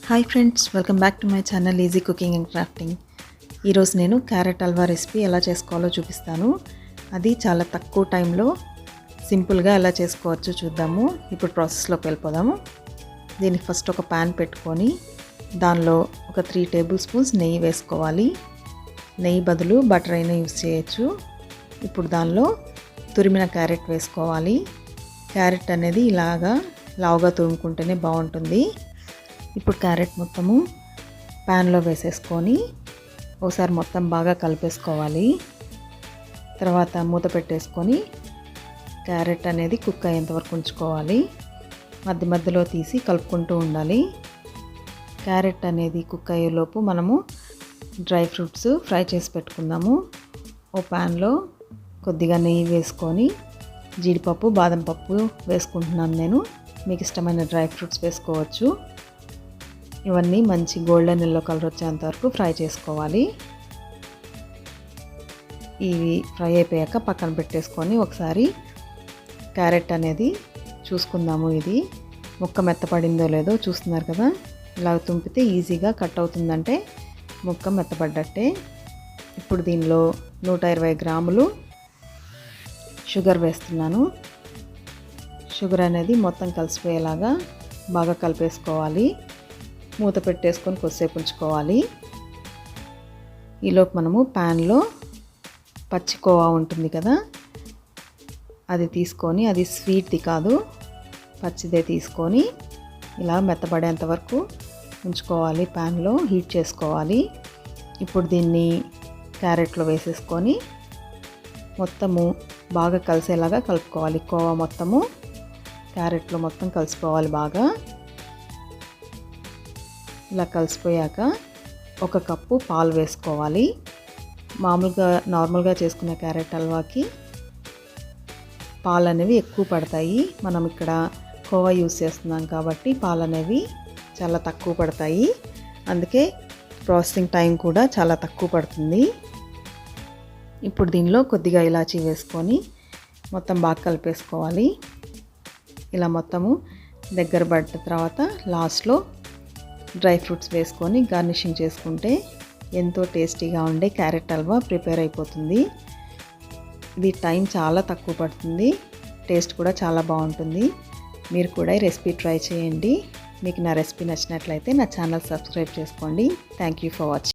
Hi friends, welcome back to my channel easy cooking and crafting. ఈరోజు నేను carrot halwa recipe ఎలా చేసుకోవాలో చూపిస్తాను. అది చాలా తక్కువ టైంలో సింపుల్గా ఎలా చేసుకోవచ్చో చూద్దాము. ఇప్పుడు ప్రాసెస్లోకి వెళ్ళిపోదాము. దీనికి ఫస్ట్ ఒక ప్యాన్ పెట్టుకొని దానిలో ఒక 3 టేబుల్ స్పూన్స్ నెయ్యి వేసుకోవాలి. నెయ్యి బదులు బటర్ అయినా యూస్ చేయొచ్చు. ఇప్పుడు దానిలో తురిమిన క్యారెట్ వేసుకోవాలి. క్యారెట్ అనేది ఇలాగా లావుగా తురుముకుంటేనే బాగుంటుంది. ఇప్పుడు క్యారెట్ మొత్తము ప్యాన్లో వేసేసుకొని ఒకసారి మొత్తం బాగా కలిపేసుకోవాలి. తర్వాత మూత పెట్టేసుకొని క్యారెట్ అనేది కుక్ అయ్యేంతవరకు ఉంచుకోవాలి. మధ్య మధ్యలో తీసి కలుపుకుంటూ ఉండాలి. క్యారెట్ అనేది కుక్ అయ్యేలోపు మనము డ్రై ఫ్రూట్స్ ఫ్రై చేసి పెట్టుకుందాము. ఓ ప్యాన్లో కొద్దిగా నెయ్యి వేసుకొని జీడిపప్పు, బాదం పప్పు వేసుకుంటున్నాను నేను. మీకు ఇష్టమైన డ్రై ఫ్రూట్స్ వేసుకోవచ్చు. ఇవన్నీ మంచి గోల్డెన్ ఎల్లో కలర్ వచ్చేంత వరకు ఫ్రై చేసుకోవాలి. ఇవి ఫ్రై అయిపోయాక పక్కన పెట్టేసుకొని ఒకసారి క్యారెట్ అనేది చూసుకుందాము. ఇది ముక్క మెత్తపడిందో లేదో చూస్తున్నారు కదా. ఇలా తుంపితే ఈజీగా కట్ అవుతుందంటే ముక్క మెత్తపడ్డట్టే. ఇప్పుడు దీనిలో 120 గ్రాములు షుగర్ వేస్తున్నాను. షుగర్ అనేది మొత్తం కలిసిపోయేలాగా బాగా కలిపేసుకోవాలి. మూత పెట్టేసుకొని కొద్దిసేపు ఉంచుకోవాలి. ఈలోపు మనము ప్యాన్లో పచ్చి కోవా ఉంటుంది కదా, అది తీసుకొని, అది స్వీట్ది కాదు, పచ్చిదే తీసుకొని ఇలా మెత్తబడేంత వరకు ఉంచుకోవాలి. ప్యాన్లో హీట్ చేసుకోవాలి. ఇప్పుడు దీన్ని క్యారెట్లో వేసేసుకొని మొత్తము బాగా కలిసేలాగా కలుపుకోవాలి. కోవా మొత్తము క్యారెట్లో మొత్తం కలిసిపోవాలి బాగా. ఇలా కలిసిపోయాక 1 కప్పు పాలు వేసుకోవాలి. నార్మల్గా చేసుకునే క్యారెట్ హల్వాకి పాలు అనేవి ఎక్కువ పడతాయి. మనం ఇక్కడ కోవా యూస్ చేస్తున్నాం కాబట్టి పాలు అనేవి చాలా తక్కువ పడతాయి. అందుకే ప్రాసెసింగ్ టైం కూడా చాలా తక్కువ పడుతుంది. ఇప్పుడు దీనిలో కొద్దిగా ఇలాచీ వేసుకొని మొత్తం బాగా కలిపేసుకోవాలి. ఇలా మొత్తము దగ్గర పడ్డ తర్వాత లాస్ట్లో డ్రై ఫ్రూట్స్ వేసుకొని గార్నిషింగ్ చేసుకుంటే ఎంతో టేస్టీగా ఉండే క్యారెట్ హల్వా ప్రిపేర్ అయిపోతుంది. ఇది టైం చాలా తక్కువ పడుతుంది. టేస్ట్ కూడా చాలా బాగుంటుంది. మీరు కూడా ఈ రెసిపీ ట్రై చేయండి. మీకు నా రెసిపీ నచ్చినట్లయితే నా ఛానల్ సబ్స్క్రైబ్ చేసుకోండి. Thank you for watching.